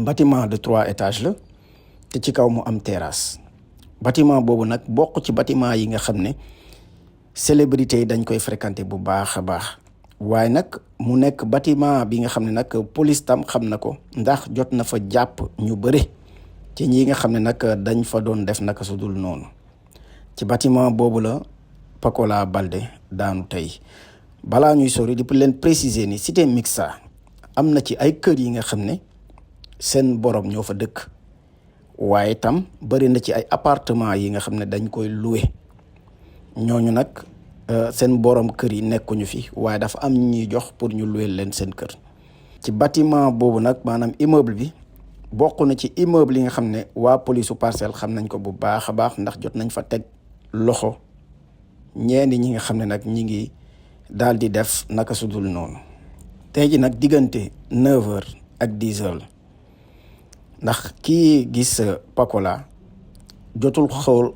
bâtiment de 3 étages la te ci kaw mu am terrasse bâtiment boobu nag bokk ci bâtiment yi nga xam ne célébrité yi dañ koy fréquenter bu baax a baax waaye nag mu nekk bâtiment bi nga xam ne nag police tam xam na ko ndax jot na fa jàpp ñu bëri ci ñi nga xam ne nag dañ fa doon def naka su dul noonu ci bâtiment boobu la Pakola Baldé daanu tey balaa ñuy sori di leen préciser ni cité Mixa am na ci ay kër yi nga xam ne seen borom ñoo fa dëkk waaye tam bëri na ci ay appartement yi nga xam ne dañ koy louer ñooñu nag seen borom kër yi nekkuñu fi waaye dafa am ñuy jox pour ñu louer leen seen kër ci bâtiment boobu nag maanaam immeuble bi bokk na ci immeuble yi nga xam ne waa police su Parcelles xam nañ ko bu baax a baax ndax jot nañ fa teg loxo ñenn ñi nga xam ne nag ñi ngi daal di def naka su dul noonu tey ji nag diggante 9h ak 10h ndax kii gis Pakola jotul xool